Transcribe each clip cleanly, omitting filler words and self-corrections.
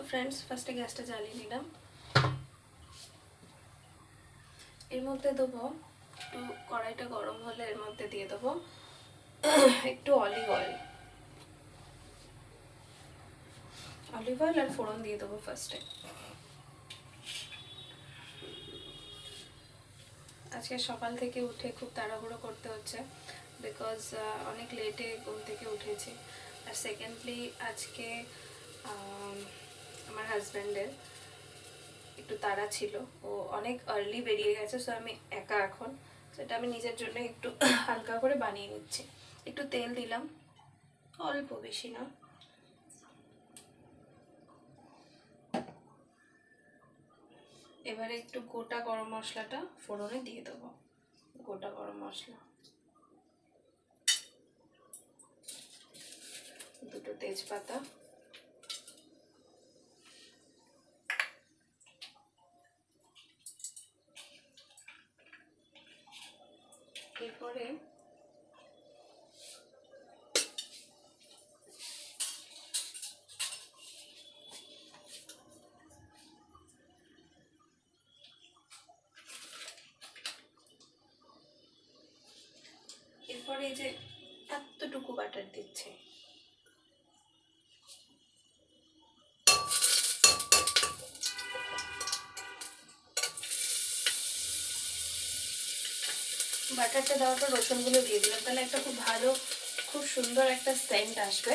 Friends फार्स्टे गैसटा जालिए निलाम एर मध्य देबो एकटु कड़ाईटा गरम होले एर मध्य दिए देबो एकटु अलिव ऑयल और फोड़न दिए देबो फार्स्टे। आज के सकाल थेके उठे खूब ताड़ाहुड़ो करते होच्छे बिकज अनेक लेटे घुम थेके उठेছি और सेकेंडली आज के আমার হাজব্যান্ডের একটু তাড়া ছিল, ও অনেক আর্লি বেরিয়ে গেছে, সো আমি একা এখন সেটা আমি নিজের জন্য একটু হালকা করে বানিয়ে নিচ্ছি। একটু তেল দিলাম, অল্প বেশি না। এবারে একটু গোটা গরম মশলাটা ফোড়নে দিয়ে দেবো, গোটা গরম মশলা, দুটো তেজপাতা, এরপরে এই যে এতটুকু বাটার দিচ্ছে, বাটারটা দেওয়ার পর রসুনগুলো দিয়ে দিলাম, তাহলে একটা খুব ভালো খুব সুন্দর একটা সেন্ট আসবে।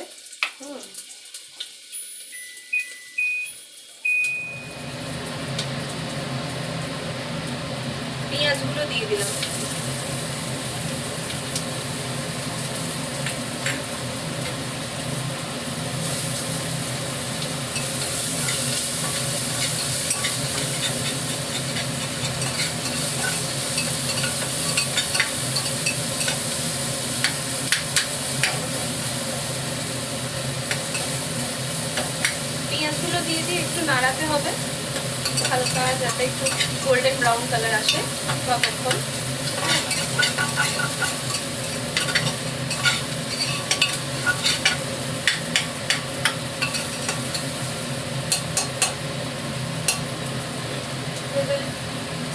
পেঁয়াজগুলো দিয়ে দিলাম, পেঁয়াজগুলো দিয়ে দিয়ে একটু নাড়াতে হবে হালকা, যাতে একটু গোল্ডেন ব্রাউন কালার আসে ততক্ষণ।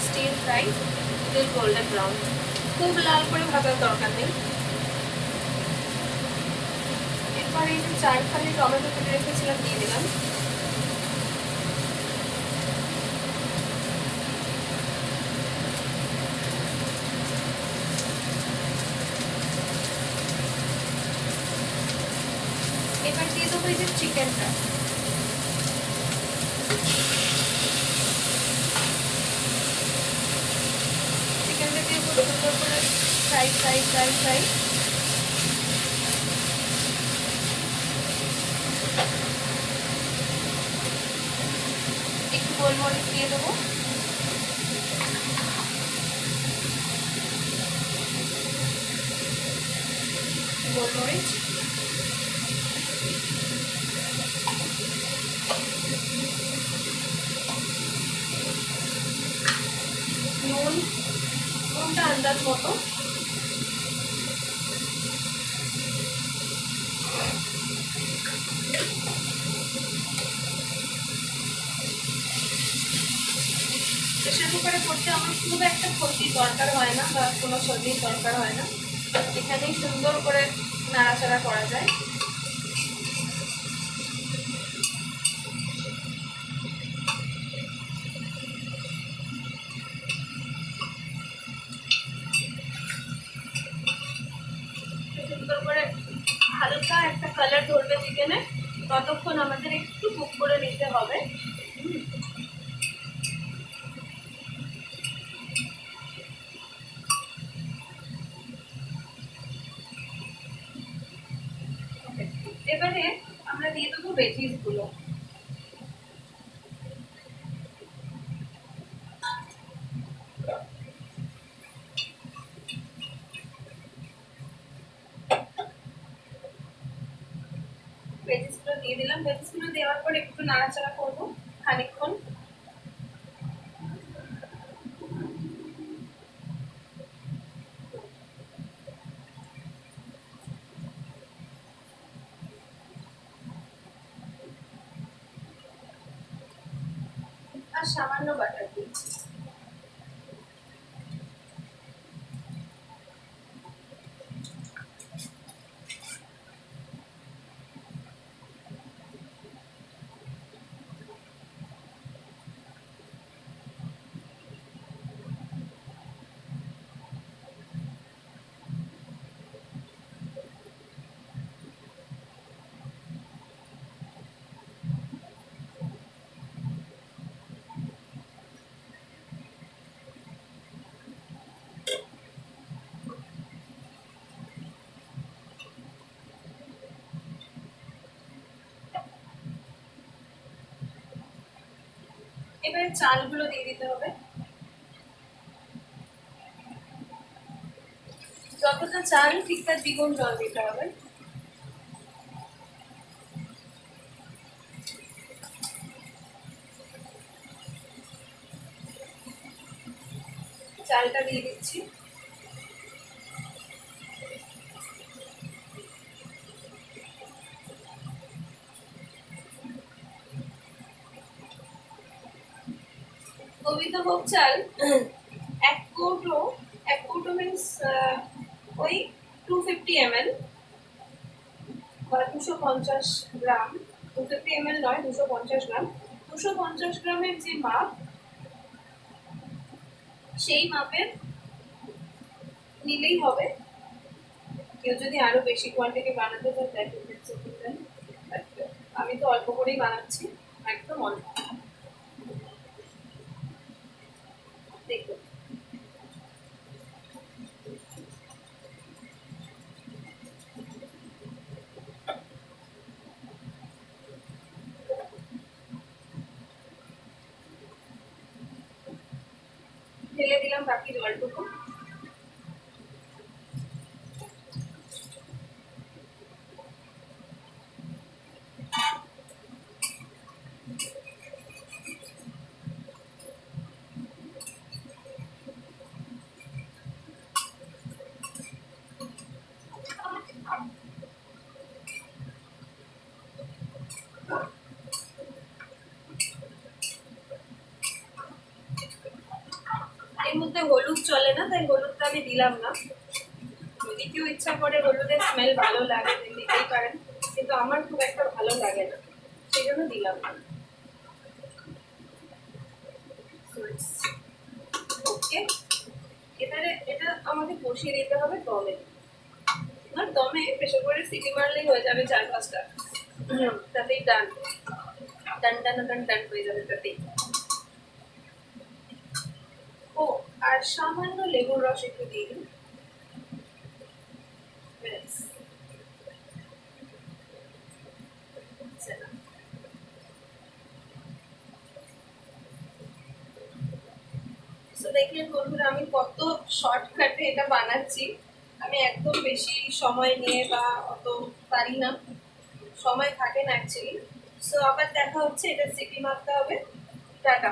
Stir fry till golden brown, খুব লাল করে ভাজার দরকার নেই। এরপর এই যে 4 ফালি টমেটো কেটে রেখেছিলাম দিয়ে দিলাম, এবার দিয়ে দেবো এই যে চিকেনটা, চিকেনটা দিয়ে খুব সুন্দর করে ফ্রাই ফ্রাই ফ্রাই ফ্রাই, একটু গোলমরিচ দিয়ে দেবো, গোলমরিচ, নুনটা আন্দাজ মতো, প্রেসার কুকারে করতে আমার খুব একটা ক্ষতির দরকার হয় না বা কোনো সবজির দরকার হয় না, এখানেই সুন্দর করে নাড়াচাড়া করা যায়। সুন্দর করে হালকা একটা কালার ধরবে চিকেনে, ততক্ষণ আমাদের একটু কুক করে নিতে হবে। এবারে আমরা দিয়ে দেবো ভেজিস গুলো, ভেজিসগুলো দিয়ে দিলাম, ভেজিসগুলো দেওয়ার পর একটু নাড়াচাড়া করবো খানিকক্ষণ। সামান্য বাটার দিচ্ছি। এবারে চালগুলো দিয়ে দিতে হবে। যতটা চাল ঠিক তার দ্বিগুণ জল দিতে হবে। চালটা দিয়ে দিচ্ছি। গোবিন্দভোগ চাল এক কৌটো মিন্স ওই 250 ml বা 250 গ্রাম। 250 ml নয়, 250 গ্রাম। 250 গ্রামের যে মাপ, সেই মাপের নিলেই হবে। কেউ যদি আরো বেশি কোয়ান্টিটি বানাতে চায়, আমি তো অল্প করেই বানাচ্ছি, একদম অল্প। দেখুন ঢেলে দিলাম বাকি জলটুকু। এর মধ্যে হলুদ চলে না, তাই হলুদটা আমি দিলাম না। যদি কেউ ইচ্ছা করে হলুদের স্মেল ভালো লাগে দিতেই পারেন, কিন্তু আমার খুব একটা ভালো লাগে না, সেই জন্য দিলাম না। ওকে, এবারে এটা আমাকে বসিয়ে দিতে হবে দমে। আর দমে প্রেসার কুকারে সিটি মারলেই হয়ে যাবে 4-5টা, তাতেই ডান ডান ডান ডান ডান হয়ে যাবে তাতেই। ও, আর সামান্য লেবুর রস একটু দিয়ে দিন। দেখলেন বন্ধুরা, আমি কত শর্টকাটে এটা বানাচ্ছি। আমি একদম বেশি সময় নিয়ে বা অত পারি না, সময় থাকে না অ্যাকচুয়ালি। সো আবার দেখা হচ্ছে, এটা সিটি মারতে হবে। টাটা।